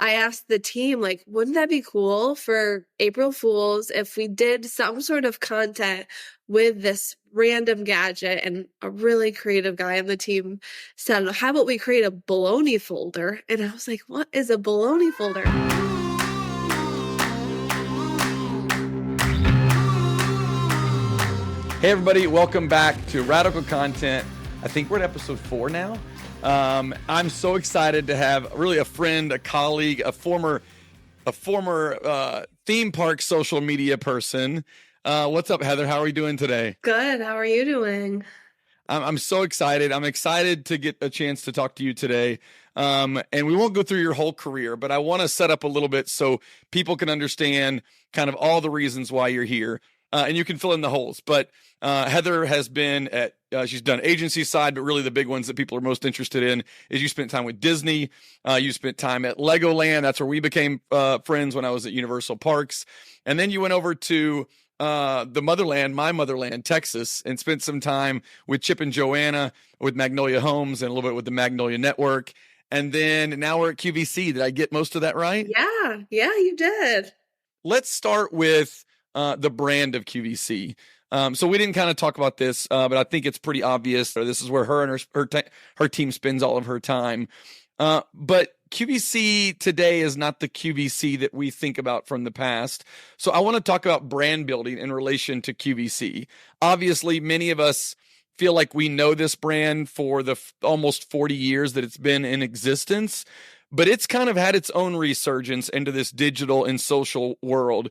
I asked the team, like, wouldn't that be cool for April Fools if we did some sort of content with this random gadget? And a really creative guy on the team said, how about we create a baloney folder? And I was like, what is a baloney folder? Hey everybody, welcome back to Radical Content. I think we're at episode 4 now. I'm so excited to have really a friend, a colleague, a former theme park social media person. What's up, Heather? How are you doing today? Good. How are you doing? I'm so excited. I'm excited to get a chance to talk to you today. And we won't go through your whole career, but I want to set up a little bit so people can understand kind of all the reasons why you're here. And you can fill in the holes. But Heather has been at, she's done agency side, but really the big ones that people are most interested in is you spent time with Disney. You spent time at Legoland. That's where we became friends when I was at Universal Parks. And then you went over to the motherland, my motherland, Texas, and spent some time with Chip and Joanna, with Magnolia Homes, and a little bit with the Magnolia Network. And then now we're at QVC. Did I get most of that right? Yeah, you did. Let's start with the brand of QVC. So we didn't kind of talk about this, but I think it's pretty obvious. This is where her and her team spends all of her time. But QVC today is not the QVC that we think about from the past. So I want to talk about brand building in relation to QVC. Obviously, many of us feel like we know this brand for the almost 40 years that it's been in existence, but it's kind of had its own resurgence into this digital and social world.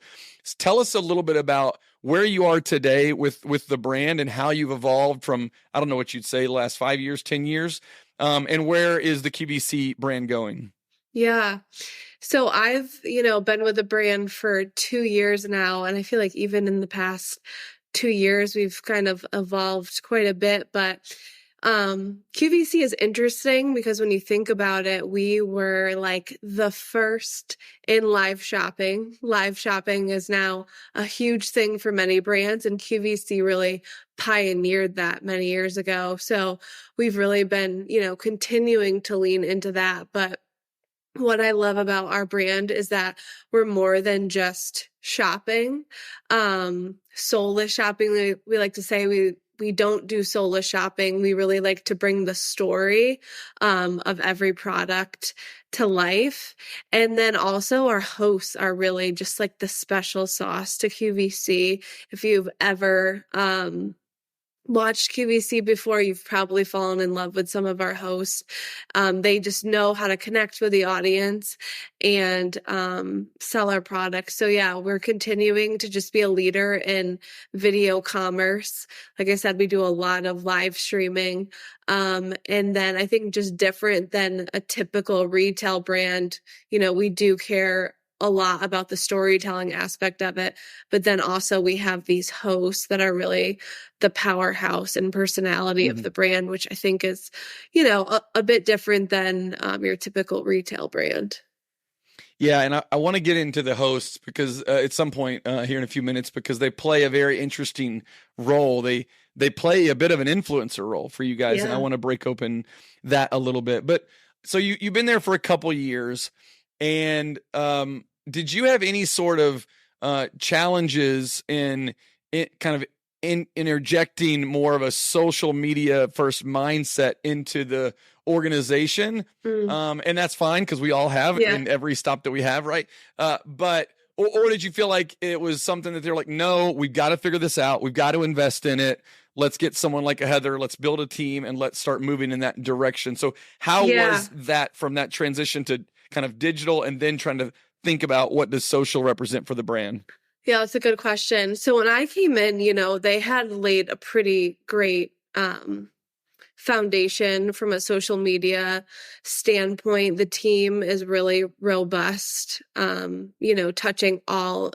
Tell us a little bit about where you are today with the brand and how you've evolved from, I don't know what you'd say, the last 5 years, 10 years, and where is the QVC brand going? Yeah. So I've, been with the brand for 2 years now, and I feel like even in the past 2 years, we've kind of evolved quite a bit, but QVC is interesting because when you think about it, we were like the first in live shopping. Live shopping is now a huge thing for many brands, and QVC really pioneered that many years ago. So we've really been, continuing to lean into that. But what I love about our brand is that we're more than just shopping, soulless shopping. We like to say we don't do soulless shopping. We really like to bring the story of every product to life. And then also our hosts are really just like the special sauce to QVC. If you've ever watched QVC before, you've probably fallen in love with some of our hosts. They just know how to connect with the audience and sell our products. So yeah, we're continuing to just be a leader in video commerce. Like I said, we do a lot of live streaming. And then I think just different than a typical retail brand, we do care a lot about the storytelling aspect of it, but then also we have these hosts that are really the powerhouse and personality of the brand, which I think is, a bit different than your typical retail brand. Yeah, and I want to get into the hosts because at some point here in a few minutes, because they play a very interesting role. They play a bit of an influencer role for you guys, and I want to break open that a little bit. But so you've been there for a couple years, and did you have any sort of challenges in interjecting more of a social media first mindset into the organization? And that's fine because we all have in every stop that we have, right? But did you feel like it was something that they're like, no, we've got to figure this out. We've got to invest in it. Let's get someone like a Heather. Let's build a team and let's start moving in that direction. So how was that from that transition to kind of digital and then trying to think about what does social represent for the brand? Yeah, that's a good question. So when I came in, they had laid a pretty great foundation from a social media standpoint. The team is really robust, touching all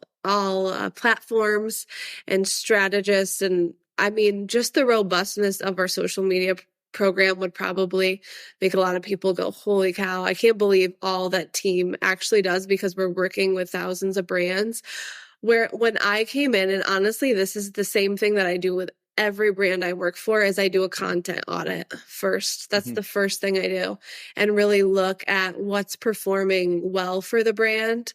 platforms and strategists. And I mean, just the robustness of our social media program would probably make a lot of people go, holy cow, I can't believe all that team actually does, because we're working with thousands of brands. When I came in, and honestly, this is the same thing that I do with every brand I work for is I do a content audit first. That's the first thing I do, and really look at what's performing well for the brand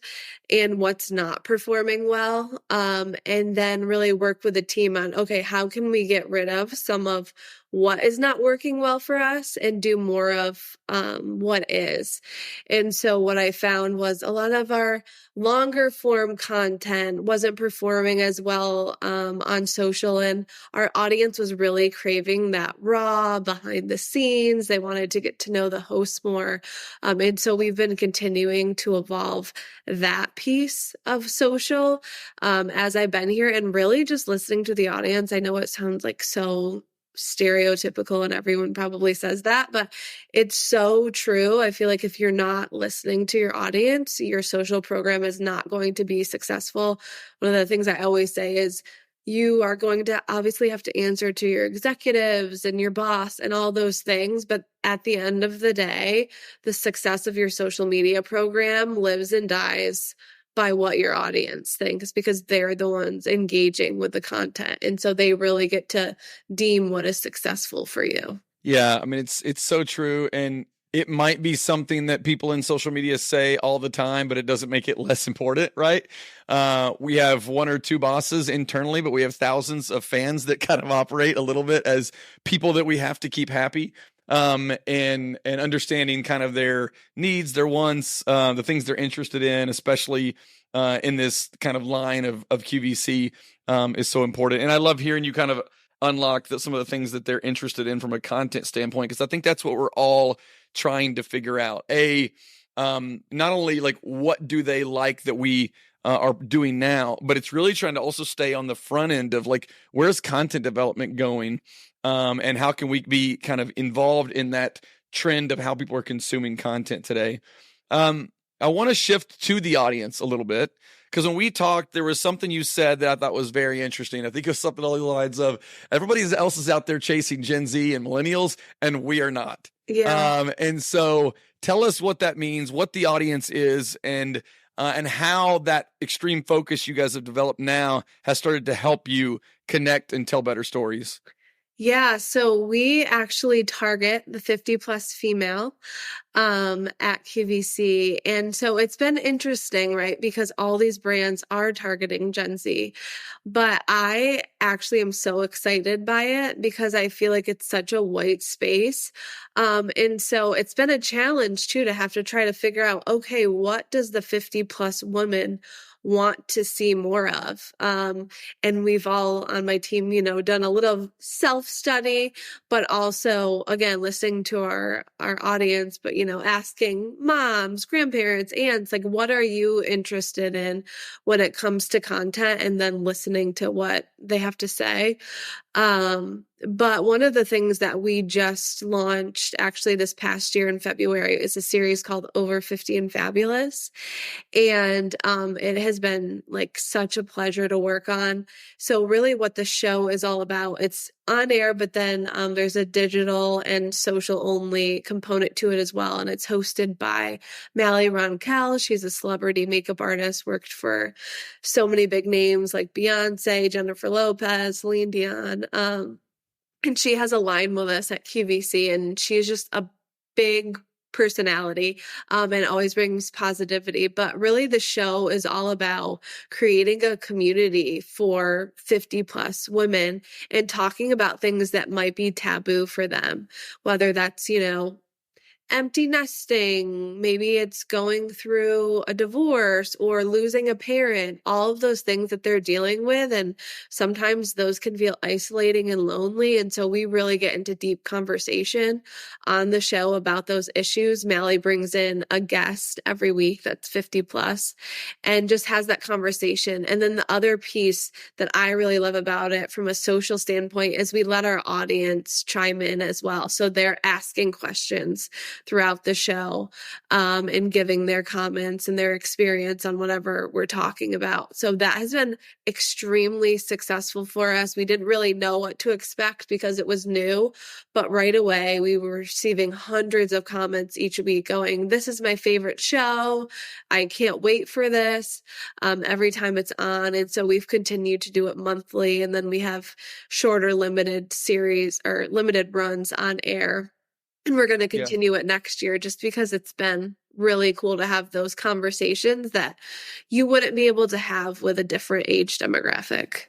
and what's not performing well. And then really work with the team on, okay, how can we get rid of some of what is not working well for us and do more of what is. And so what I found was a lot of our longer form content wasn't performing as well on social, and our audience was really craving that raw behind the scenes. They wanted to get to know the hosts more. And so we've been continuing to evolve that piece of social as I've been here, and really just listening to the audience. I know it sounds like so stereotypical and everyone probably says that, but it's so true. I feel like if you're not listening to your audience, your social program is not going to be successful. One of the things I always say is you are going to obviously have to answer to your executives and your boss and all those things, but at the end of the day, the success of your social media program lives and dies by what your audience thinks, because they're the ones engaging with the content. And so they really get to deem what is successful for you. Yeah. I mean, it's so true. And it might be something that people in social media say all the time, but it doesn't make it less important, right? We have one or two bosses internally, but we have thousands of fans that kind of operate a little bit as people that we have to keep happy. And understanding kind of their needs, their wants, the things they're interested in, especially in this kind of line of QVC, is so important. And I love hearing you kind of unlock some of the things that they're interested in from a content standpoint, because I think that's what we're all trying to figure out. Not only like what do they like that we are doing now, but it's really trying to also stay on the front end of like, where's content development going? And how can we be kind of involved in that trend of how people are consuming content today? I want to shift to the audience a little bit, because when we talked, there was something you said that I thought was very interesting. I think it was something along the lines of everybody else is out there chasing Gen Z and millennials, and we are not. Yeah. And so tell us what that means, what the audience is, and how that extreme focus you guys have developed now has started to help you connect and tell better stories. Yeah, so we actually target the 50 plus female at QVC. And so it's been interesting, right? Because all these brands are targeting Gen Z. But I actually am so excited by it because I feel like it's such a white space. And so it's been a challenge too to have to try to figure out, okay, what does the 50 plus woman want to see more of? And we've all on my team, done a little self-study, but also again, listening to our audience, but, asking moms, grandparents, aunts, like, what are you interested in when it comes to content? And then listening to what they have to say. But one of the things that we just launched actually this past year in February is a series called Over 50 and Fabulous. And it has been like such a pleasure to work on. So really what the show is all about, it's on air, but then there's a digital and social only component to it as well. And it's hosted by Mally Roncal. She's a celebrity makeup artist, worked for so many big names like Beyonce, Jennifer Lopez, Celine Dion. And she has a line with us at QVC, and she's just a big personality and always brings positivity. But really the show is all about creating a community for 50 plus women and talking about things that might be taboo for them, whether that's, empty nesting, maybe it's going through a divorce or losing a parent, all of those things that they're dealing with. And sometimes those can feel isolating and lonely. And so we really get into deep conversation on the show about those issues. Mally brings in a guest every week that's 50 plus and just has that conversation. And then the other piece that I really love about it from a social standpoint is we let our audience chime in as well. So they're asking questions. throughout the show, and giving their comments and their experience on whatever we're talking about. So that has been extremely successful for us. We didn't really know what to expect because it was new, but right away we were receiving hundreds of comments each week going, "This is my favorite show. I can't wait for this," every time it's on. And so we've continued to do it monthly, and then we have shorter limited series or limited runs on air. And we're going to Yeah. continue it next year just because it's been really cool to have those conversations that you wouldn't be able to have with a different age demographic.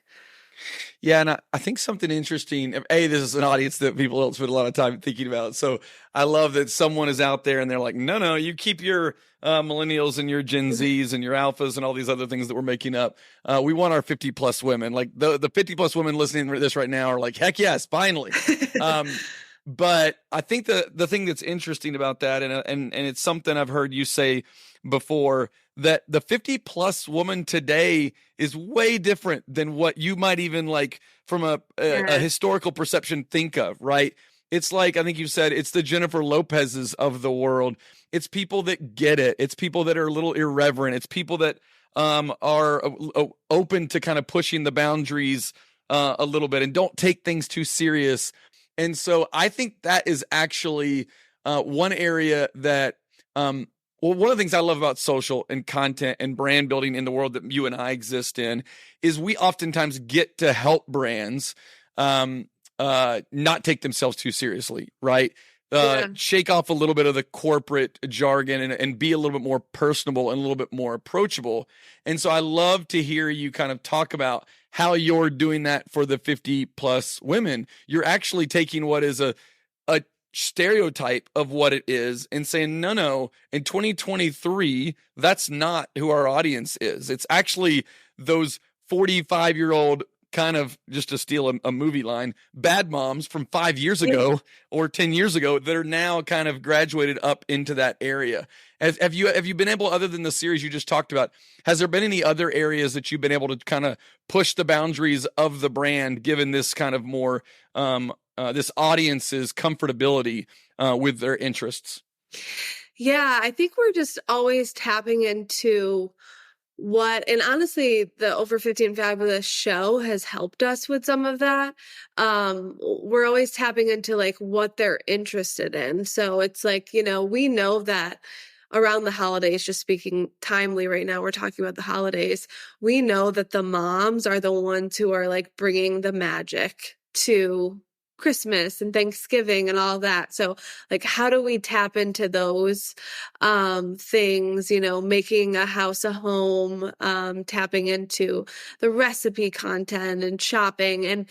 Yeah, and I think something interesting. This is an audience that people don't spend a lot of time thinking about. So I love that someone is out there and they're like, no, you keep your millennials and your Gen Zs and your alphas and all these other things that we're making up. We want our 50 plus women. Like the 50 plus women listening to this right now are like, heck yes, finally. But I think the thing that's interesting about that, and it's something I've heard you say before, that the 50 plus woman today is way different than what you might even like from a historical perception think of, right? It's like, I think you said, it's the Jennifer Lopez's of the world. It's people that get it. It's people that are a little irreverent. It's people that are open to kind of pushing the boundaries a little bit and don't take things too serious. And so I think that is actually one area that, one of the things I love about social and content and brand building in the world that you and I exist in is we oftentimes get to help brands not take themselves too seriously, right? Shake off a little bit of the corporate jargon and be a little bit more personable and a little bit more approachable. And so I love to hear you kind of talk about how you're doing that for the 50 plus women. You're actually taking what is a stereotype of what it is and saying, no, in 2023, that's not who our audience is. It's actually those 45-year-old kind of, just to steal a movie line, bad moms from 5 years ago or 10 years ago that are now kind of graduated up into that area. Have you been able, other than the series you just talked about, has there been any other areas that you've been able to kind of push the boundaries of the brand, given this kind of more, this audience's comfortability with their interests? Yeah, I think we're just always tapping into and honestly, the Over 50 and Fabulous show has helped us with some of that. We're always tapping into like what they're interested in. So it's like, we know that around the holidays, just speaking timely right now, we're talking about the holidays. We know that the moms are the ones who are like bringing the magic to Christmas and Thanksgiving and all that. So like, how do we tap into those things, making a house a home, tapping into the recipe content and shopping, and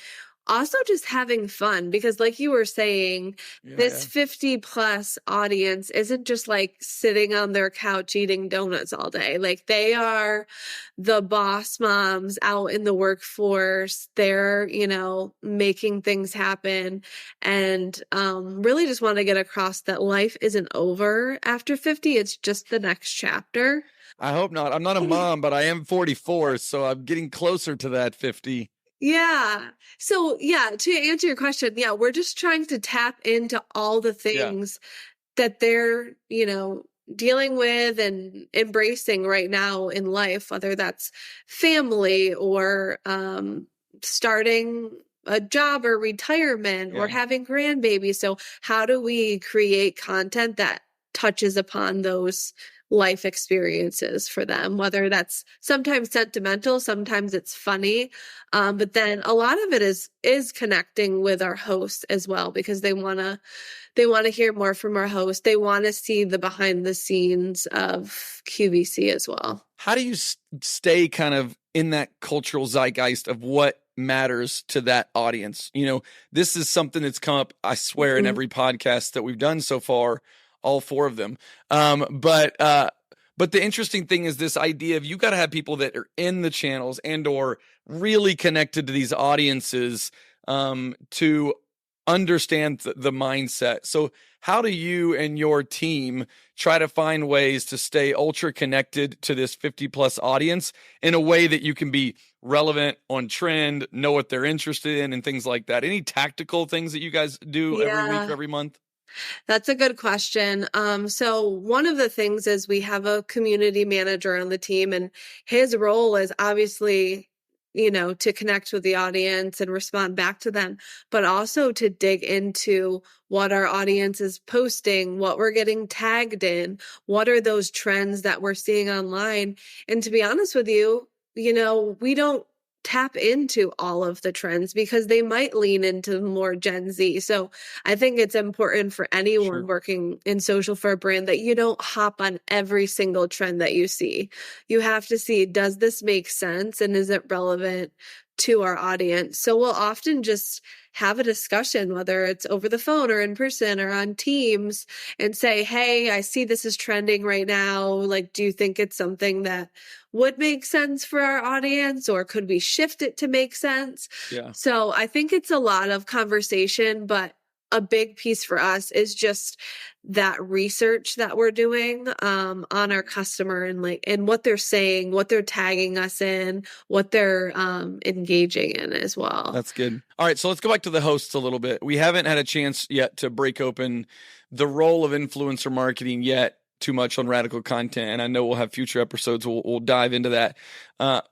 also just having fun, because like you were saying, this 50 plus audience isn't just like sitting on their couch eating donuts all day. Like they are the boss moms out in the workforce. They're, making things happen, and really just want to get across that life isn't over after 50. It's just the next chapter. I hope not. I'm not a mom, but I am 44, so I'm getting closer to that 50. Yeah. So to answer your question, we're just trying to tap into all the things that they're, dealing with and embracing right now in life, whether that's family or starting a job or retirement or having grandbabies. So how do we create content that touches upon those life experiences for them, whether that's sometimes sentimental, sometimes it's funny, but then a lot of it is connecting with our hosts as well, because they want to hear more from our host. They want to see the behind the scenes of QVC as well. How do you stay kind of in that cultural zeitgeist of what matters to that audience? This is something that's come up, I swear, in every podcast that we've done so far, all four of them. But the interesting thing is this idea of you got to have people that are in the channels and or really connected to these audiences to understand the mindset. So how do you and your team try to find ways to stay ultra connected to this 50 plus audience in a way that you can be relevant, on trend, know what they're interested in, and things like that? Any tactical things that you guys do every week or every month? That's a good question. So one of the things is we have a community manager on the team, and his role is obviously, to connect with the audience and respond back to them, but also to dig into what our audience is posting, what we're getting tagged in, what are those trends that we're seeing online. And to be honest with you, we don't tap into all of the trends because they might lean into more Gen Z. So I think it's important for anyone Sure. working in social for a brand that you don't hop on every single trend that you see. You have to see, does this make sense and is it relevant to our audience? So we'll often just have a discussion, whether it's over the phone or in person or on Teams, and say, hey, I see this is trending right now. Like, do you think it's something that would make sense for our audience, or could we shift it to make sense? Yeah. So I think it's a lot of conversation, but a big piece for us is just that research that we're doing on our customer, and what they're saying, what they're tagging us in, what they're engaging in as well. That's good. All right, so let's go back to the hosts a little bit. We haven't had a chance yet to break open the role of influencer marketing yet too much on Radical Content, and I know we'll have future episodes. We'll dive into that.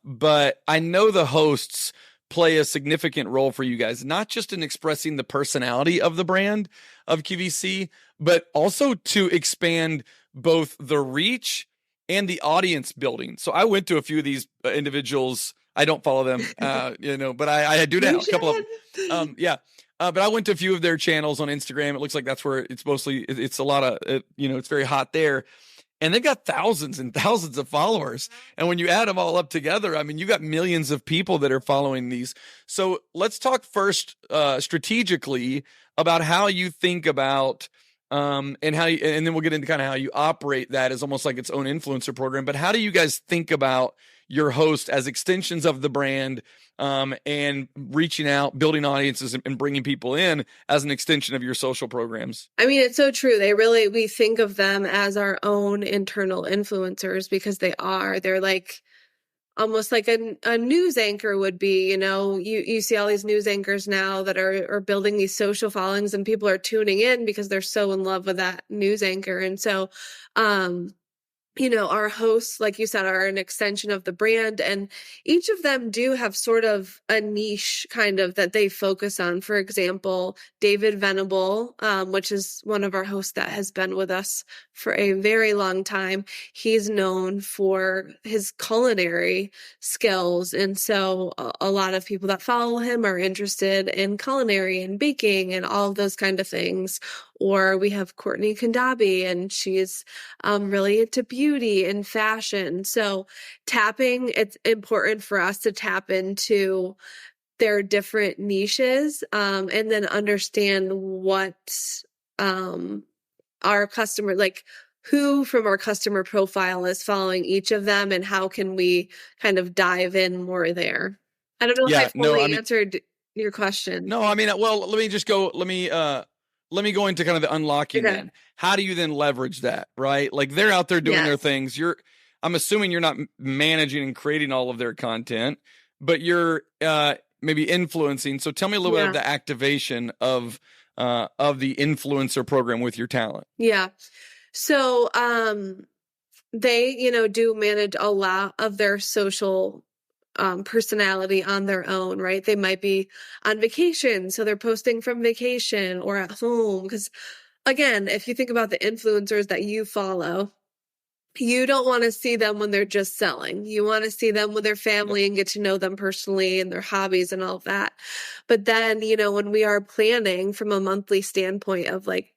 But I know the hosts play a significant role for you guys, not just in expressing the personality of the brand of QVC, but also to expand both the reach and the audience building. So I went to a few of these individuals. I don't follow them, but I do now. A couple of them. But I went to a few of their channels on Instagram. It looks like that's where it's mostly, it's a lot of, it's very hot there. And they've got thousands and thousands of followers. And when you add them all up together, I mean, you got millions of people that are following these. So let's talk first strategically about how you think about and then we'll get into kind of how you operate that as almost like its own influencer program. But how do you guys think about your host as extensions of the brand and reaching out, building audiences, and bringing people in as an extension of your social programs? I mean, it's so true. We think of them as our own internal influencers because they're like almost like a news anchor would be. You see all these news anchors now that are building these social followings, and people are tuning in because they're so in love with that news anchor. And so, our hosts, like you said, are an extension of the brand, and each of them do have sort of a niche kind of that they focus on. For example, David Venable, which is one of our hosts that has been with us for a very long time. He's known for his culinary skills. And so a lot of people that follow him are interested in culinary and baking and all of those kind of things. Or we have Courtney Kandabi, and she's really into beauty and fashion. So it's important for us to tap into their different niches and then understand what our customer, like who from our customer profile is following each of them, and how can we kind of dive in more there. I don't know if I fully answered your question. No, I mean, well, let me go into kind of the unlocking then. How do you then leverage that, right? Like they're out there doing their things. I'm assuming you're not managing and creating all of their content, but you're maybe influencing. So tell me a little bit of the activation of the influencer program with your talent. Yeah. So they, do manage a lot of their social personality on their own, right? They might be on vacation, so they're posting from vacation or at home. Because again, if you think about the influencers that you follow, you don't want to see them when they're just selling. You want to see them with their family and get to know them personally and their hobbies and all of that. But then, when we are planning from a monthly standpoint of like,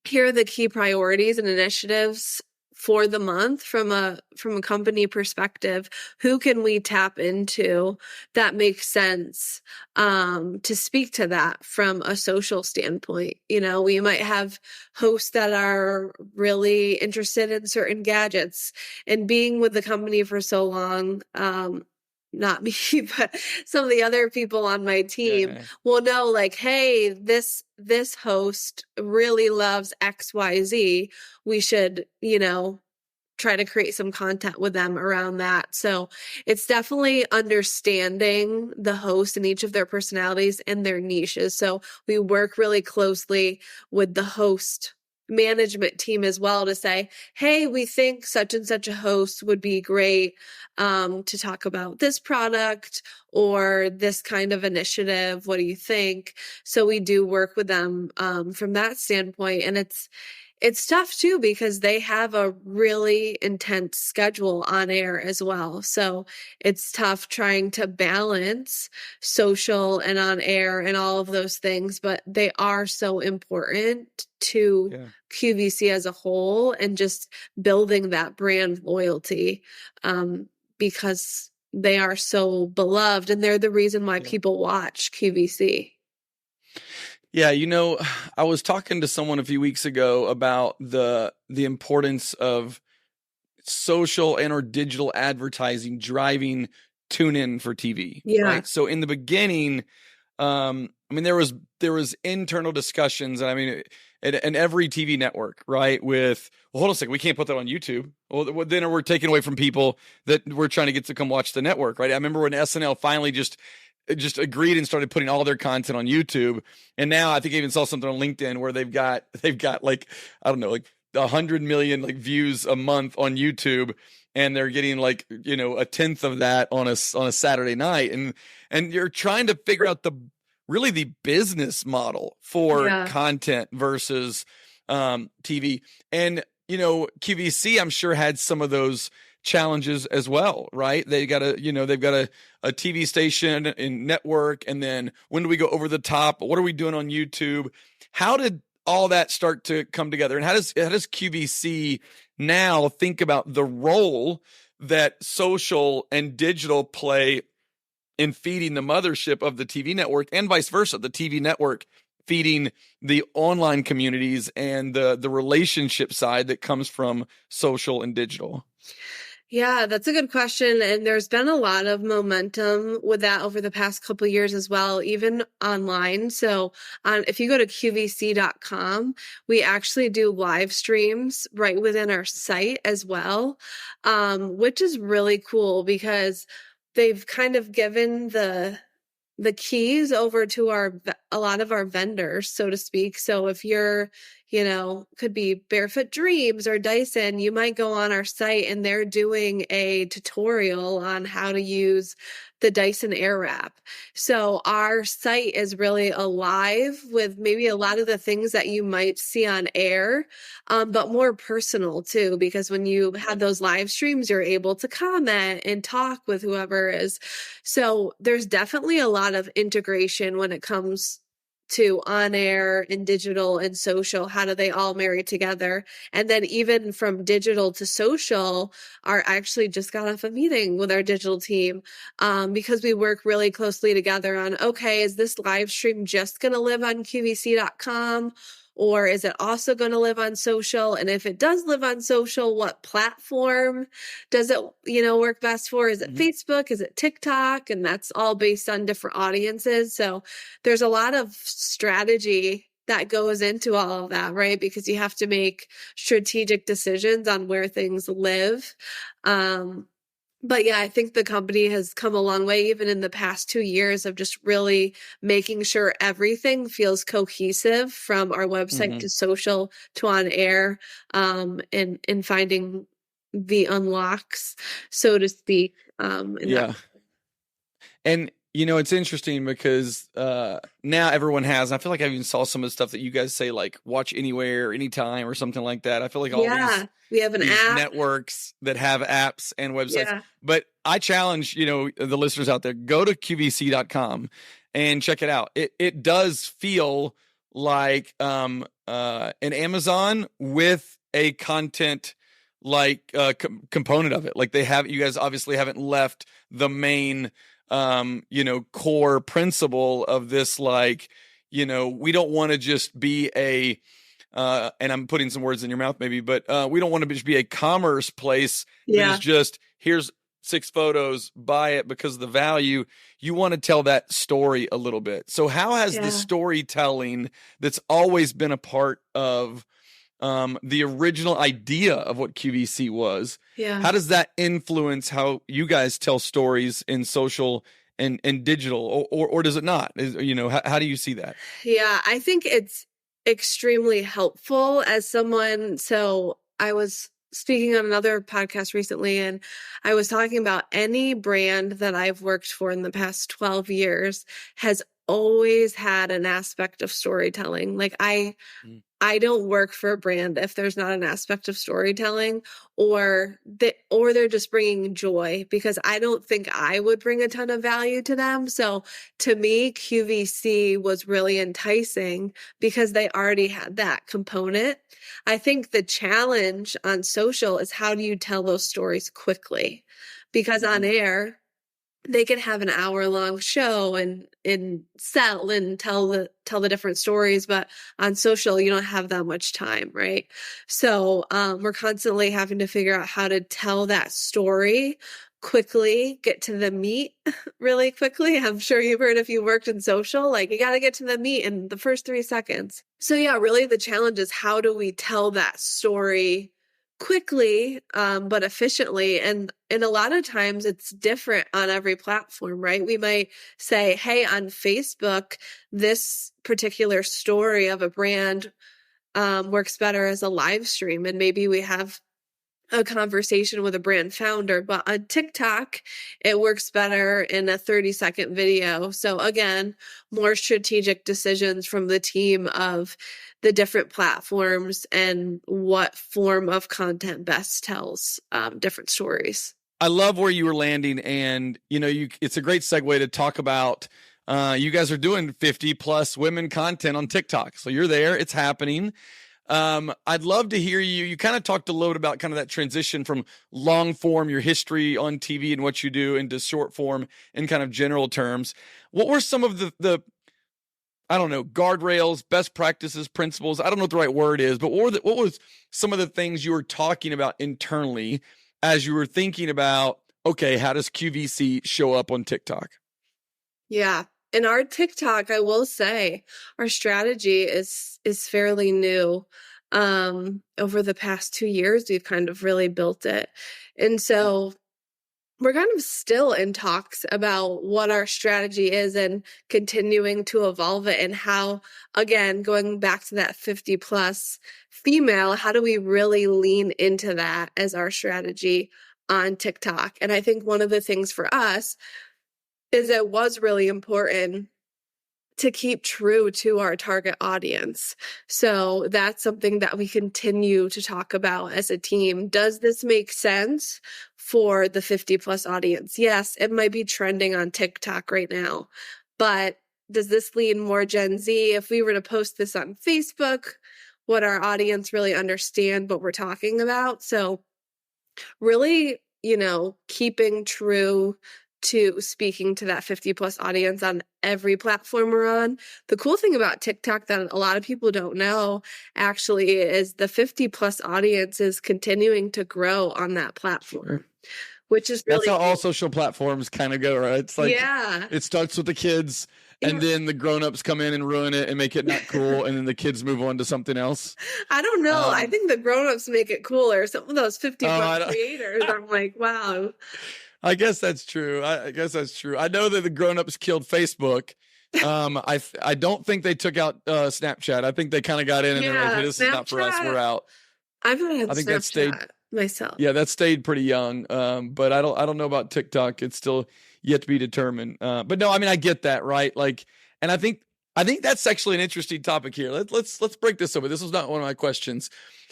here are the key priorities and initiatives for the month from a company perspective, who can we tap into that makes sense to speak to that from a social standpoint? We might have hosts that are really interested in certain gadgets, and being with the company for so long, not me, but some of the other people on my team will know, like, hey, this host really loves XYZ. We should, try to create some content with them around that. So it's definitely understanding the host and each of their personalities and their niches. So we work really closely with the host management team as well to say, hey, we think such and such a host would be great to talk about this product or this kind of initiative. What do you think? So we do work with them from that standpoint. And it's tough too because they have a really intense schedule on air as well. So it's tough trying to balance social and on air and all of those things, but they are so important to QVC as a whole and just building that brand loyalty because they are so beloved and they're the reason why people watch QVC. Yeah, I was talking to someone a few weeks ago about the importance of social and or digital advertising driving tune in for TV. Yeah. Right. So in the beginning, there was internal discussions, and in every TV network, right? With, well, hold on a second, we can't put that on YouTube. Well, then we're taking away from people that we're trying to get to come watch the network, right? I remember when SNL finally just agreed and started putting all their content on YouTube. And now I think I even saw something on LinkedIn where they've got like, I don't know, like 100 million like views a month on YouTube. And they're getting like, a tenth of that on a Saturday night. And you're trying to figure out the business model for content versus TV. And, QVC, I'm sure, had some of those challenges as well, right? They've got a TV station and network, and then when do we go over the top? What are we doing on YouTube? How did all that start to come together? And how does QVC now think about the role that social and digital play in feeding the mothership of the TV network, and vice versa, the TV network feeding the online communities and the relationship side that comes from social and digital? Yeah, that's a good question. And there's been a lot of momentum with that over the past couple of years as well, even online. So if you go to QVC.com, we actually do live streams right within our site as well, which is really cool because they've kind of given the keys over to a lot of our vendors, so to speak. So if you're, could be Barefoot Dreams or Dyson, you might go on our site and they're doing a tutorial on how to use the Dyson Airwrap. So our site is really alive with maybe a lot of the things that you might see on air, but more personal too, because when you have those live streams, you're able to comment and talk with whoever is. So there's definitely a lot of integration when it comes to on air and digital and social. How do they all marry together? And then even from digital to social, I actually just got off a meeting with our digital team because we work really closely together on, okay, is this live stream just going to live on QVC.com? Or is it also going to live on social? And if it does live on social, what platform does it, work best for? Is it Facebook? Is it TikTok? And that's all based on different audiences. So there's a lot of strategy that goes into all of that, right? Because you have to make strategic decisions on where things live. But yeah, I think the company has come a long way, even in the past 2 years, of just really making sure everything feels cohesive from our website to social to on air, and finding the unlocks, so to speak. And it's interesting because now everyone has, and I feel like I even saw some of the stuff that you guys say, like watch anywhere, anytime, or something like that. I feel like all we have an app, networks that have apps and websites. But I challenge, the listeners out there, go to QVC.com and check it out. It does feel like an Amazon with a content component of it. Like you guys obviously haven't left the main core principle of this, we don't want to just be and I'm putting some words in your mouth maybe, but we don't want to just be a commerce place that is just, here's 6 photos, buy it because of the value. You want to tell that story a little bit. So how has the storytelling that's always been a part of the original idea of what QVC was. Yeah. How does that influence how you guys tell stories in social and digital, or does it not? How do you see that? Yeah, I think it's extremely helpful as someone. So I was speaking on another podcast recently, and I was talking about any brand that I've worked for in the past 12 years has always had an aspect of storytelling. Like I don't work for a brand if there's not an aspect of storytelling, or they're just bringing joy, because I don't think I would bring a ton of value to them. So to me, QVC was really enticing because they already had that component. I think the challenge on social is, how do you tell those stories quickly? Because on air, they could have an hour-long show and sell and tell the different stories, but on social you don't have that much time, right? So we're constantly having to figure out how to tell that story quickly, get to the meat really quickly. I'm sure you've heard, if you worked in social, like, you got to get to the meat in the first 3 seconds. So yeah, really the challenge is, how do we tell that story quickly, but efficiently? And a lot of times it's different on every platform, right? We might say, hey, on Facebook, this particular story of a brand works better as a live stream, and maybe we have a conversation with a brand founder. But on TikTok, it works better in a 30-second video. So again, more strategic decisions from the team of the different platforms and what form of content best tells different stories. I love where you were landing, and it's a great segue to talk about you guys are doing 50 plus women content on TikTok. So you're there, it's happening. I'd love to hear you. You kind of talked a little about kind of that transition from long form, your history on TV and what you do, into short form in kind of general terms. What were some of the I don't know, guardrails, best practices, principles? I don't know what the right word is, but what was some of the things you were talking about internally as you were thinking about, okay, how does QVC show up on TikTok? Yeah. In our TikTok, I will say our strategy is fairly new. Over the past 2 years, we've kind of really built it. And so we're kind of still in talks about what our strategy is and continuing to evolve it, and how, again, going back to that 50 plus female, how do we really lean into that as our strategy on TikTok? And I think one of the things for us is it was really important to keep true to our target audience. So that's something that we continue to talk about as a team. Does this make sense for the 50 plus audience? Yes, it might be trending on TikTok right now, but does this lean more Gen Z? If we were to post this on Facebook, would our audience really understand what we're talking about? So really, keeping true to speaking to that 50 plus audience on every platform we're on. The cool thing about TikTok that a lot of people don't know actually is the 50 plus audience is continuing to grow on that platform, which is really That's how all social platforms kind of go, right? It's like, yeah, it starts with the kids, and then the grown-ups come in and ruin it and make it not cool, and then the kids move on to something else. I don't know. I think the grown-ups make it cooler. Some of those 50 plus creators, I'm like, wow. I guess that's true. I guess that's true. I know that the grown-ups killed Facebook. I don't think they took out Snapchat. I think they kind of got in and they're like, hey, this is not for us. We're out. I've not had Snapchat that stayed myself. Yeah, that stayed pretty young. But I don't know about TikTok. It's still yet to be determined. But no, I mean, I get that, right? Like, and I think that's actually an interesting topic here. Let's break this over. This was not one of my questions.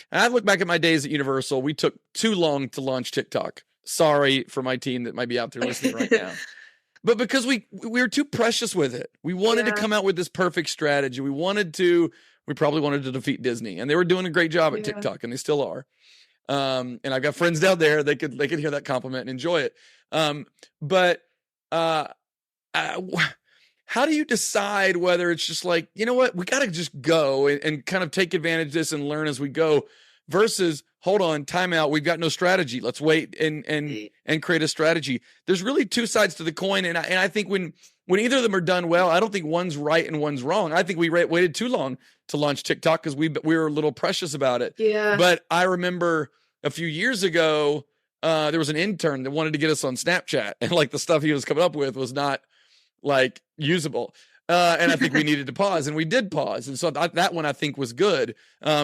And I look back at my days at Universal. We took too long to launch TikTok. Sorry for my team that might be out there listening right now. But because we were too precious with it. We wanted to come out with this perfect strategy. We probably wanted to defeat Disney. And they were doing a great job at TikTok, and they still are. And I've got friends down there, they could hear that compliment and enjoy it. But how do you decide whether it's just like, you know what, we got to just go and kind of take advantage of this and learn as we go, versus, hold on, time out. We've got no strategy. Let's wait and create a strategy. There's really two sides to the coin. And I think when either of them are done well, I don't think one's right and one's wrong. I think we waited too long to launch TikTok because we were a little precious about it. Yeah. But I remember a few years ago, there was an intern that wanted to get us on Snapchat, and like the stuff he was coming up with was not like usable. And I think we needed to pause, and we did pause. And so that one I think was good.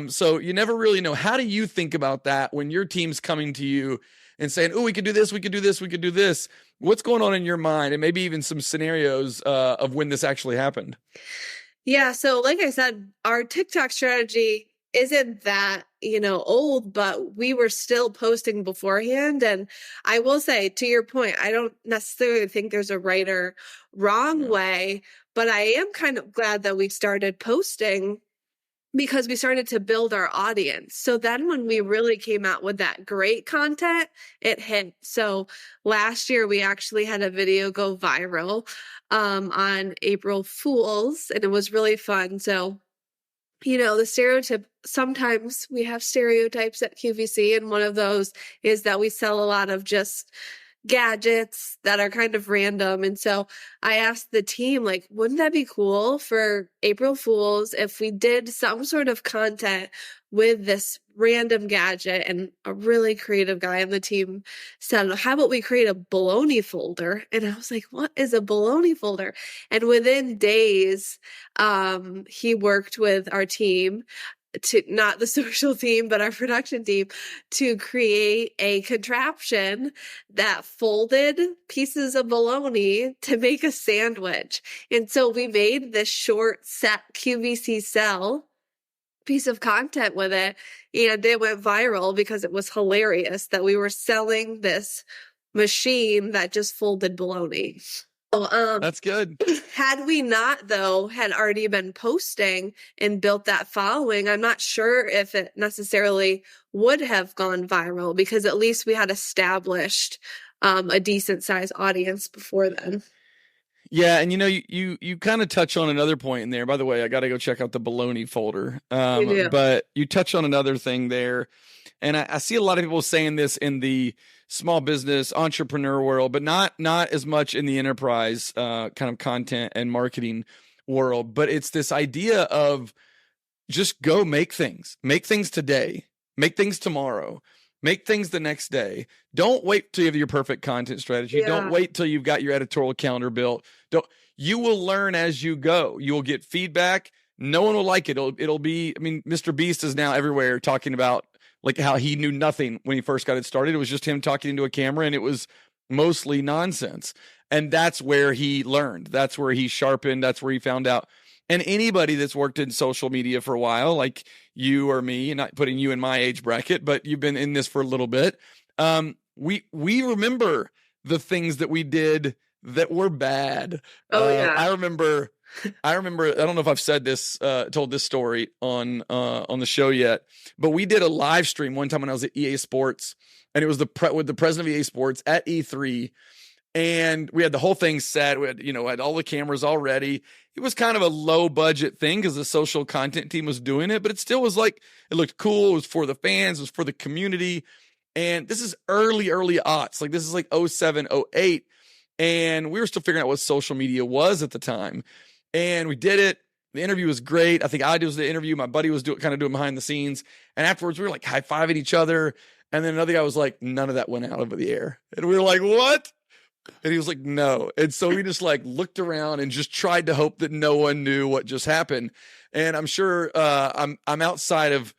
So you never really know. How do you think about that when your team's coming to you and saying, oh, we could do this, we could do this, we could do this? What's going on in your mind? And maybe even some scenarios of when this actually happened. Yeah. So like I said, our TikTok strategy isn't that, old, but we were still posting beforehand. And I will say, to your point, I don't necessarily think there's a right or wrong way, but I am kind of glad that we started posting because we started to build our audience. So then when we really came out with that great content, it hit. So last year, we actually had a video go viral on April Fools, and it was really fun. So the stereotype, sometimes we have stereotypes at QVC, and one of those is that we sell a lot of just gadgets that are kind of random. And so I asked the team, like, wouldn't that be cool for April Fools if we did some sort of content with this random gadget? And a really creative guy on the team said, how about we create a baloney folder? And I was like, what is a baloney folder? And within days, he worked with our team, to not the social team, but our production team, to create a contraption that folded pieces of bologna to make a sandwich. And so we made this short set QVC cell piece of content with it, and it went viral because it was hilarious that we were selling this machine that just folded bologna. So, that's good. Had we not, though, had already been posting and built that following, I'm not sure if it necessarily would have gone viral, because at least we had established a decent sized audience before then. Yeah, and you kind of touch on another point in there. By the way, I got to go check out the baloney folder. But you touch on another thing there, and I see a lot of people saying this in the small business entrepreneur world, but not as much in the enterprise kind of content and marketing world. But it's this idea of just go make things today, make things tomorrow, make things the next day. Don't wait till you have your perfect content strategy. Yeah. Don't wait till you've got your editorial calendar built. You will learn as you go. You will get feedback. No one will like it. It'll be, Mr. Beast is now everywhere talking about like how he knew nothing when he first got it started. It was just him talking into a camera, and it was mostly nonsense. And that's where he learned. That's where he sharpened. That's where he found out. And anybody that's worked in social media for a while, like you or me, and not putting you in my age bracket, but you've been in this for a little bit. We remember the things that we did that were bad. Oh yeah. I remember, I don't know if I've said this, told this story on the show yet, but we did a live stream one time when I was at EA Sports, and it was with the president of EA Sports at E3. And we had the whole thing set. We had, had all the cameras all ready. It was kind of a low budget thing because the social content team was doing it, but it still was like, it looked cool. It was for the fans. It was for the community. And this is early aughts. Like this is like 07, 08. And we were still figuring out what social media was at the time. And we did it. The interview was great. I think I did the interview. My buddy was doing behind the scenes. And afterwards we were like high-fiving each other. And then another guy was like, none of that went out over the air. And we were like, what? And he was like, no. And so we just like looked around and just tried to hope that no one knew what just happened. And I'm sure I'm outside of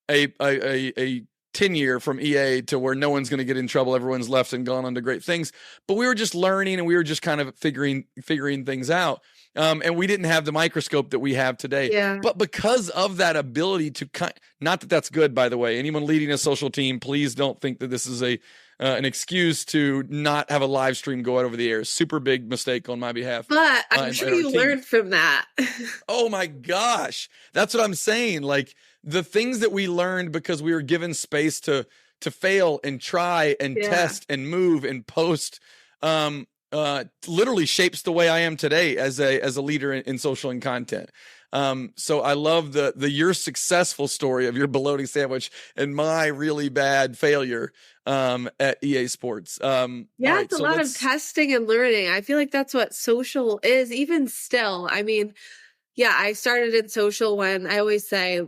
a tenure from EA to where no one's going to get in trouble. Everyone's left and gone on to great things. But we were just learning, and we were just kind of figuring things out. And we didn't have the microscope that we have today. Yeah. But because of that ability to not that that's good, by the way, anyone leading a social team, please don't think that this is an excuse to not have a live stream go out over the air. Super big mistake on my behalf. But I'm sure you learned from that. Oh my gosh. That's what I'm saying. Like the things that we learned because we were given space to fail and try and test and move and post, literally shapes the way I am today as a leader in social and content. So I love the your successful story of your bologna sandwich and my really bad failure at EA Sports. All Yeah, right, it's a so lot of let's. testing and learning. I feel like that's what social is, even still. I mean, yeah, I started in social when I always say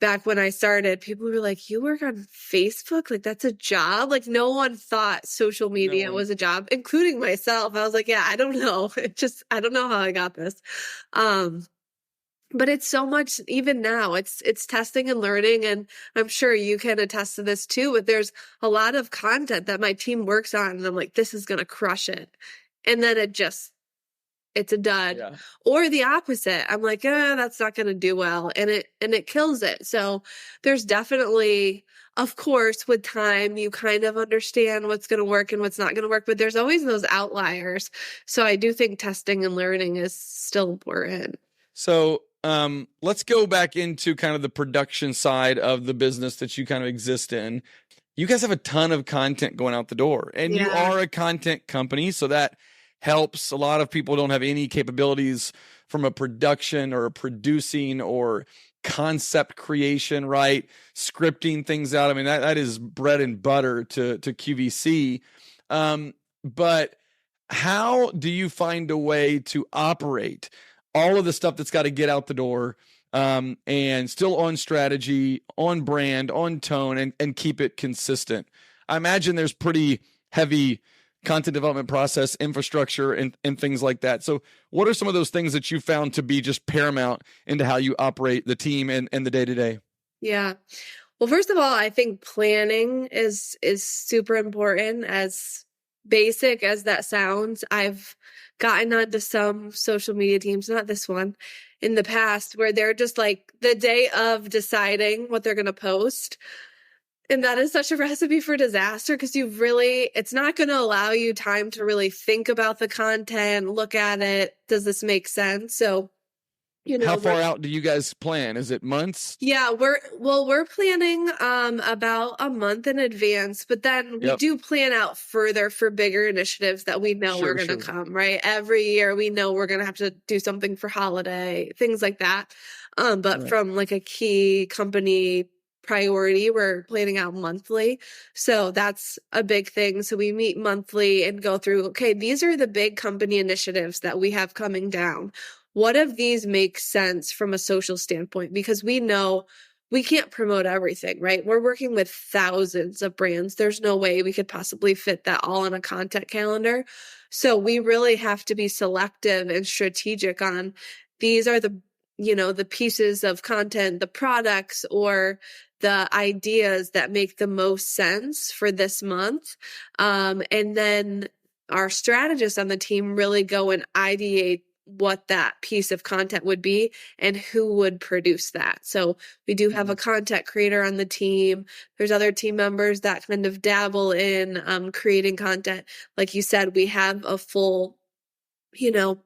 back when I started, people were like, "You work on Facebook? Like that's a job?" Like no one thought social No media one. was a job, including myself. I was like, "Yeah, I don't know. I don't know how I got this." Um, but it's so much even now. It's testing and learning, and I'm sure you can attest to this too, but there's a lot of content that my team works on and I'm like, "This is going to crush it." And then it's a dud. Yeah. Or the opposite. I'm like, that's not going to do well. And it kills it. So there's definitely, of course, with time, you kind of understand what's going to work and what's not going to work, but there's always those outliers. So I do think testing and learning is still important. So let's go back into kind of the production side of the business that you kind of exist in. You guys have a ton of content going out the door, and you Yeah. are a content company, so that helps. A lot of people don't have any capabilities from a production or a producing or concept creation, right? Scripting things out. I mean, that is bread and butter to QVC. But how do you find a way to operate all of the stuff that's got to get out the door, and still on strategy, on brand, on tone, and keep it consistent? I imagine there's pretty heavy content development process, infrastructure, and things like that. So what are some of those things that you found to be just paramount into how you operate the team and the day-to-day? Yeah. Well, first of all, I think planning is super important. As basic as that sounds, I've gotten onto some social media teams, not this one, in the past, where they're just like the day of deciding what they're going to post. And that is such a recipe for disaster because it's not going to allow you time to really think about the content, look at it. Does this make sense? So, How we're far out do you guys plan? Is it months? yeah, we're planning about a month in advance, but then we Yep. do plan out further for bigger initiatives that we know are Sure, going to sure. come, right? Every year we know we're going to have to do something for holiday, things like that. But Right. from like a key company priority, we're planning out monthly. So that's a big thing. So we meet monthly and go through, okay, these are the big company initiatives that we have coming down. What of these make sense from a social standpoint? Because we know we can't promote everything, right? We're working with thousands of brands. There's no way we could possibly fit that all on a content calendar. So we really have to be selective and strategic on these are the pieces of content, the products or the ideas that make the most sense for this month. And then our strategists on the team really go and ideate what that piece of content would be and who would produce that. So we do have a content creator on the team. There's other team members that kind of dabble in creating content. Like you said, we have a full,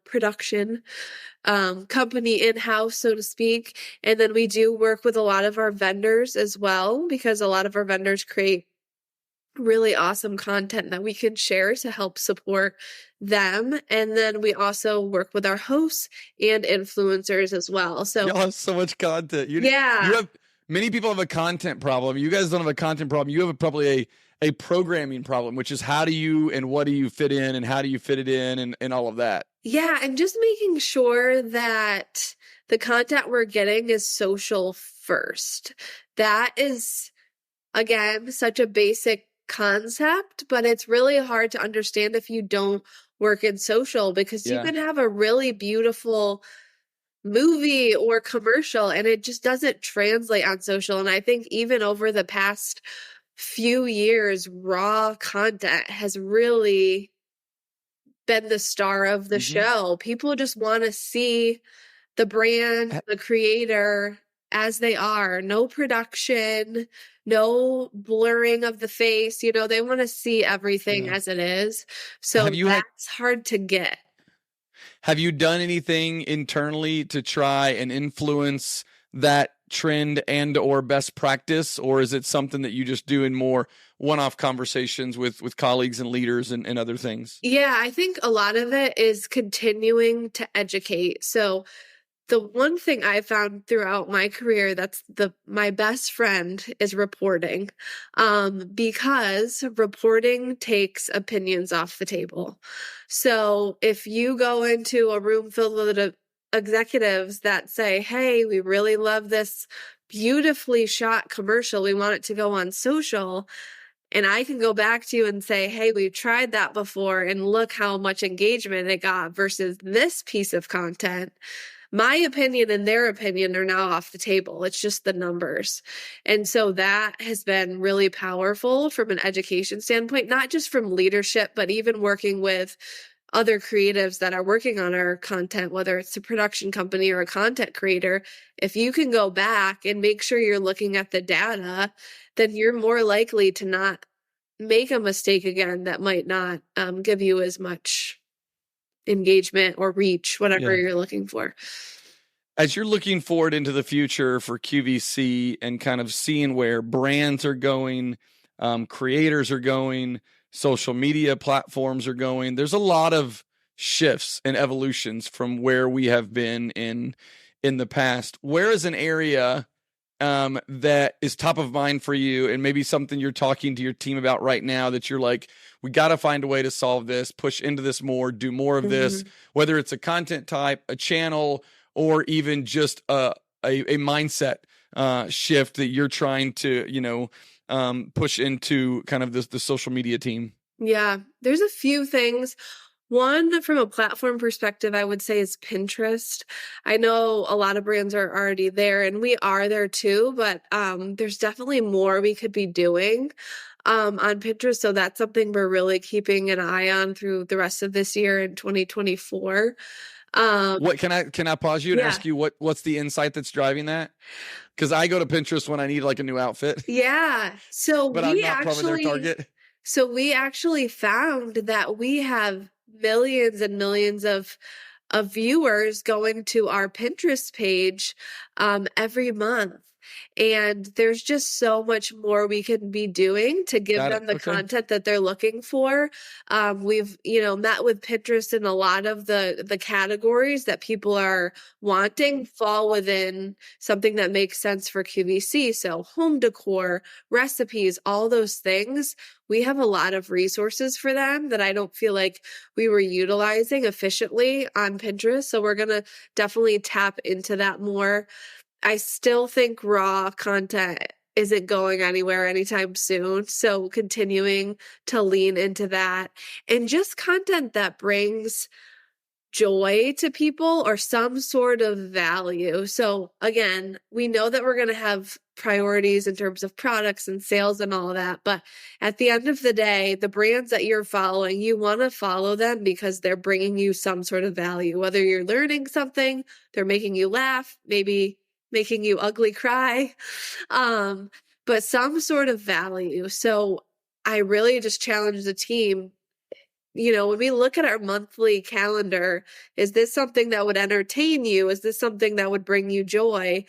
production company in-house, so to speak. And then we do work with a lot of our vendors as well, because a lot of our vendors create really awesome content that we can share to help support them. And then we also work with our hosts and influencers as well. So Y'all have so much content. You yeah. have many people have a content problem. You guys don't have a content problem. You have probably a programming problem, which is how do you and what do you fit in and how do you fit it in and all of that. Yeah, and just making sure that the content we're getting is social first. That is, again, such a basic concept, but it's really hard to understand if you don't work in social, because you Yeah. can have a really beautiful movie or commercial and it just doesn't translate on social. And I think even over the past few years, raw content has really been the star of the show. People just want to see the brand, the creator as they are. No production, no blurring of the face. They want to see everything Yeah. as it is. So that's hard to get. Have you done anything internally to try and influence that trend and or best practice, or is it something that you just do in more one-off conversations with colleagues and leaders and other things? Yeah, I think a lot of it is continuing to educate. So the one thing I found throughout my career that's my best friend is reporting. Because reporting takes opinions off the table. So if you go into a room filled with executives that say, "Hey, we really love this beautifully shot commercial. We want it to go on social." And I can go back to you and say, "Hey, we've tried that before and look how much engagement it got versus this piece of content." My opinion and their opinion are now off the table. It's just the numbers. And so that has been really powerful from an education standpoint, not just from leadership, but even working with other creatives that are working on our content, whether it's a production company or a content creator. If you can go back and make sure you're looking at the data, then you're more likely to not make a mistake again that might not give you as much engagement or reach, whatever you're looking for. As you're looking forward into the future for QVC and kind of seeing where brands are going, creators are going, social media platforms are going, there's a lot of shifts and evolutions from where we have been in the past. Where is an area that is top of mind for you, and maybe something you're talking to your team about right now that you're like, we got to find a way to solve this, push into this more, do more of this, whether it's a content type, a channel, or even just a mindset shift that you're trying to, push into kind of the social media team? Yeah, there's a few things. One, from a platform perspective, I would say is Pinterest. I know a lot of brands are already there, and we are there too, but there's definitely more we could be doing on Pinterest. So that's something we're really keeping an eye on through the rest of this year in 2024. What can I pause you and ask you what's the insight that's driving that? Because I go to Pinterest when I need like a new outfit. Yeah. So but I'm not probably their target. So we actually found that we have millions and millions of viewers going to our Pinterest page every month. And there's just so much more we can be doing to give them the content that they're looking for. We've, met with Pinterest, and a lot of the categories that people are wanting fall within something that makes sense for QVC. So home decor, recipes, all those things. We have a lot of resources for them that I don't feel like we were utilizing efficiently on Pinterest. So we're going to definitely tap into that more. I still think raw content isn't going anywhere anytime soon. So continuing to lean into that, and just content that brings joy to people or some sort of value. So again, we know that we're going to have priorities in terms of products and sales and all of that. But at the end of the day, the brands that you're following, you want to follow them because they're bringing you some sort of value, whether you're learning something, they're making you laugh, maybe making you ugly cry, but some sort of value. So I really just challenge the team, when we look at our monthly calendar, is this something that would entertain you? Is this something that would bring you joy?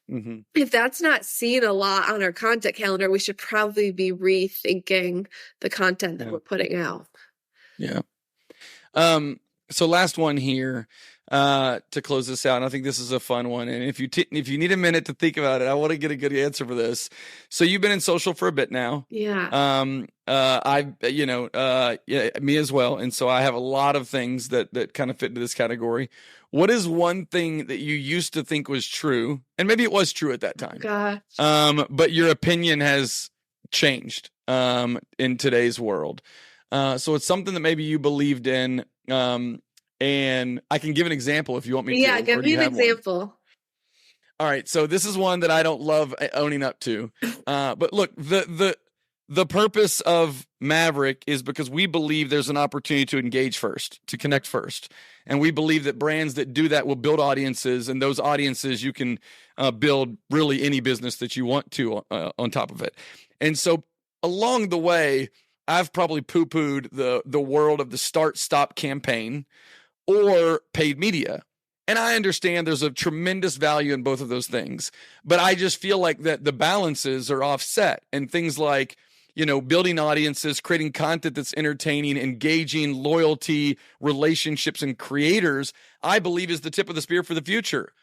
If that's not seen a lot on our content calendar, we should probably be rethinking the content that we're putting out. Yeah. So last one here to close this out, and I think this is a fun one. And if you need a minute to think about it, I want to get a good answer for this. So you've been in social for a bit now. Yeah. Me as well. And so I have a lot of things that kind of fit into this category. What is one thing that you used to think was true, and maybe it was true at that time, but your opinion has changed in today's world? So it's something that maybe you believed in, and I can give an example if you want me to. Yeah, give me an example. One? All right, so this is one that I don't love owning up to. But look, the purpose of Maverick is because we believe there's an opportunity to engage first, to connect first. And we believe that brands that do that will build audiences, and those audiences you can build really any business that you want to on top of it. And so along the way, I've probably poo-pooed the world of the start-stop campaign or paid media. And I understand there's a tremendous value in both of those things. But I just feel like that the balances are offset, and things like, building audiences, creating content that's entertaining, engaging, loyalty, relationships, and creators, I believe is the tip of the spear for the future.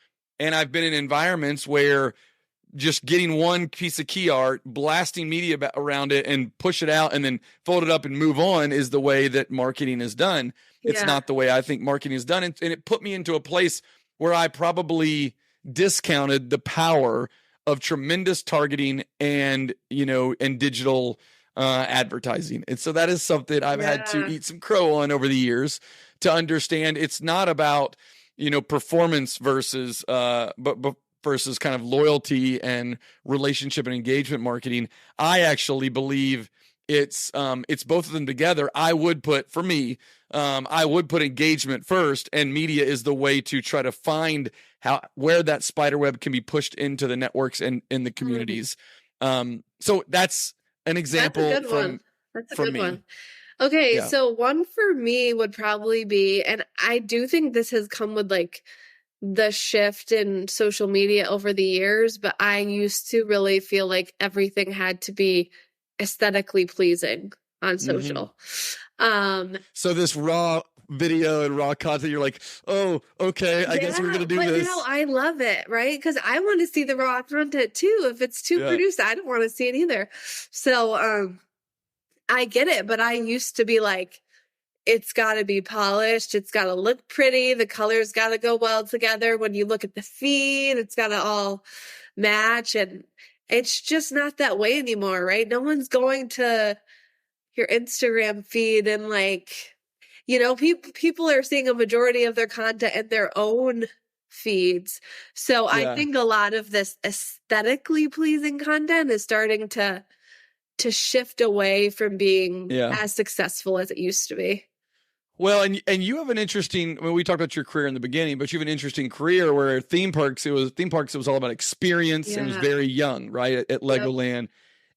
And I've been in environments where just getting one piece of key art, blasting media around it and push it out and then fold it up and move on is the way that marketing is done. It's Yeah. not the way I think marketing is done. And it put me into a place where I probably discounted the power of tremendous targeting and, and digital advertising. And so that is something I've had to eat some crow on over the years to understand. It's not about, performance versus, but versus kind of loyalty and relationship and engagement marketing. I actually believe it's both of them together. I would put engagement first, and media is the way to try to find where that spider web can be pushed into the networks and in the communities. So that's an example. That's a good one. That's a good one. Okay, Yeah. so one for me would probably be, and I do think this has come with like the shift in social media over the years, but I used to really feel like everything had to be aesthetically pleasing on social. So this raw video and raw content, you're like, oh, okay, I guess we're gonna do this. But I love it, right? Because I want to see the raw content too. If it's too produced, I don't want to see it either. So I get it, but I used to be like, it's got to be polished. It's got to look pretty. The colors got to go well together. When you look at the feed, it's got to all match. And it's just not that way anymore, right? No one's going to your Instagram feed and like, people are seeing a majority of their content in their own feeds. So I think a lot of this aesthetically pleasing content is starting to shift away from being as successful as it used to be. Well, and you have an interesting, we talked about your career in the beginning, but you have an interesting career where theme parks, it was all about experience and it was very young, right? At Legoland.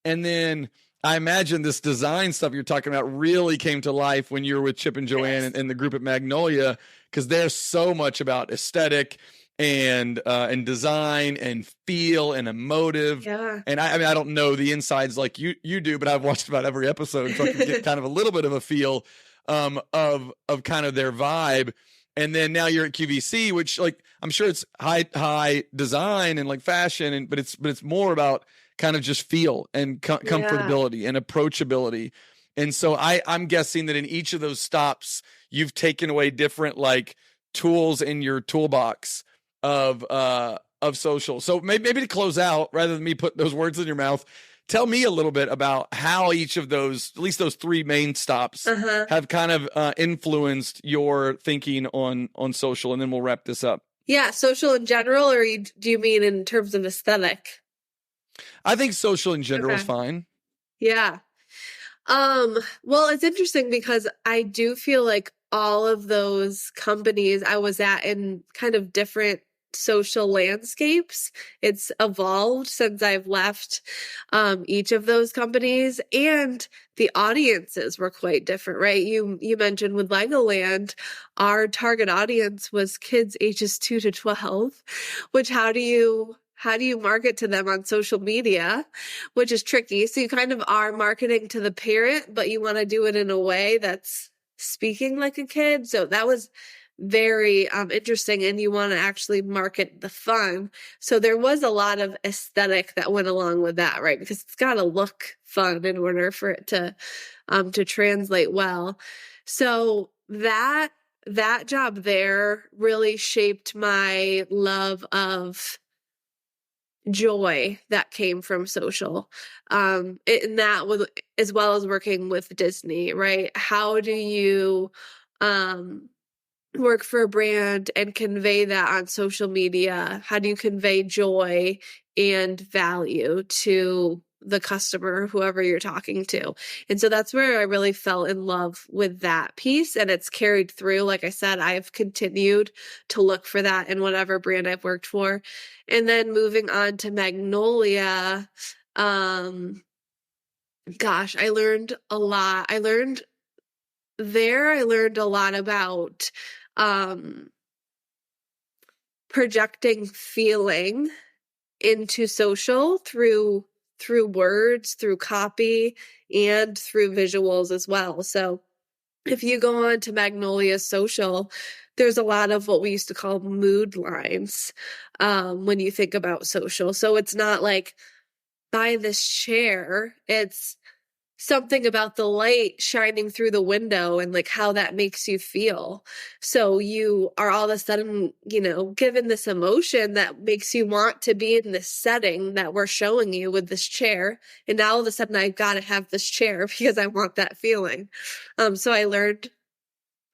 And then I imagine this design stuff you're talking about really came to life when you were with Chip and Joanne and the group at Magnolia, because they're so much about aesthetic and design and feel and emotive. Yeah. And I don't know the insides like you do, but I've watched about every episode, so I can get kind of a little bit of a feel of kind of their vibe. And then now you're at QVC, which like I'm sure it's high design and like fashion, but it's more about kind of just feel and comfortability and approachability. And so I'm guessing that in each of those stops, you've taken away different like tools in your toolbox of social. So maybe to close out, rather than me put those words in your mouth, tell me a little bit about how each of those, at least those three main stops, have kind of influenced your thinking on social, and then we'll wrap this up. Yeah, social in general, or do you mean in terms of aesthetic? I think social in general is fine. Yeah. Well, it's interesting because I do feel like all of those companies I was at in kind of different social landscapes. It's evolved since I've left each of those companies, and the audiences were quite different, right? You mentioned with Legoland, our target audience was kids ages 2 to 12, which how do you market to them on social media, which is tricky. So you kind of are marketing to the parent, but you want to do it in a way that's speaking like a kid. So that was very interesting, and you want to actually market the fun. So there was a lot of aesthetic that went along with that, right? Because it's got to look fun in order for it to translate well. So that job there really shaped my love of joy that came from social. And that was as well as working with Disney, right? How do you work for a brand and convey that on social media? How do you convey joy and value to the customer, whoever you're talking to? And so that's where I really fell in love with that piece, and it's carried through. Like I said, I've continued to look for that in whatever brand I've worked for. And then moving on to Magnolia, gosh, I learned a lot. I learned a lot about projecting feeling into social through words, through copy, and through visuals as well. So if you go on to Magnolia's social, there's a lot of what we used to call mood lines when you think about social. So it's not like buy this chair, it's something about the light shining through the window and like how that makes you feel. So you are all of a sudden, given this emotion that makes you want to be in this setting that we're showing you with this chair. And now all of a sudden I've got to have this chair because I want that feeling. So I learned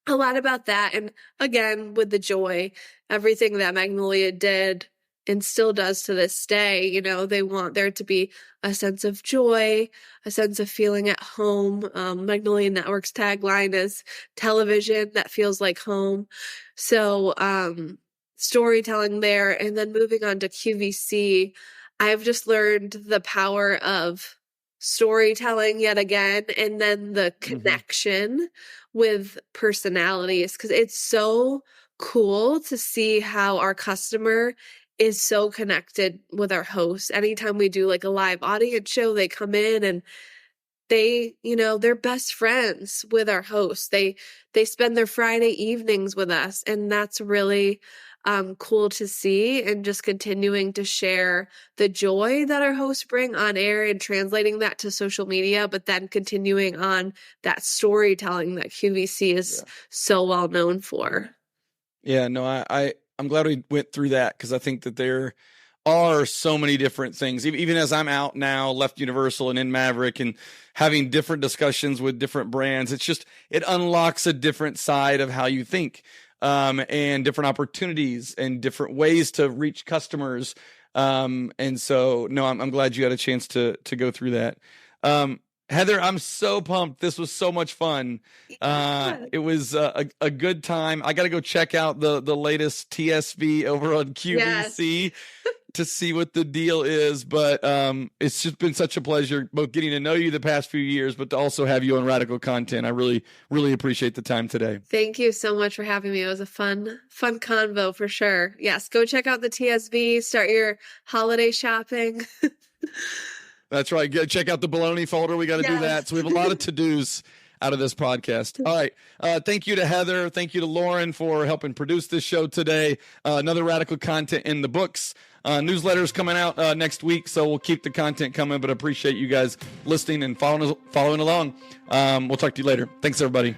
a lot about that. And again, with the joy, everything that Magnolia did and still does to this day, they want there to be a sense of joy, a sense of feeling at home. Magnolia Network's tagline is television that feels like home. So storytelling there. And then moving on to QVC, I've just learned the power of storytelling yet again, and then the connection with personalities, because it's so cool to see how our customer is so connected with our hosts. Anytime we do like a live audience show, they come in and they're best friends with our hosts. They spend their Friday evenings with us, and that's really cool to see, and just continuing to share the joy that our hosts bring on air and translating that to social media, but then continuing on that storytelling that QVC is so well known for. Yeah, no, I'm glad we went through that, because I think that there are so many different things. Even as I'm out now, left Universal and in Maverick, and having different discussions with different brands, it unlocks a different side of how you think. And different opportunities and different ways to reach customers. And so, no, I'm glad you had a chance to go through that. Heather, I'm so pumped. This was so much fun. It was a good time. I got to go check out the latest TSV over on QVC to see what the deal is. But it's just been such a pleasure both getting to know you the past few years, but to also have you on Radical Content. I really, really appreciate the time today. Thank you so much for having me. It was a fun convo for sure. Yes, go check out the TSV, start your holiday shopping. That's right. Check out the baloney folder. We got to do that. So we have a lot of to-dos out of this podcast. All right. Thank you to Heather. Thank you to Lauren for helping produce this show today. Another Radical Content in the books. Newsletters coming out next week, so we'll keep the content coming, but appreciate you guys listening and following along. We'll talk to you later. Thanks, everybody.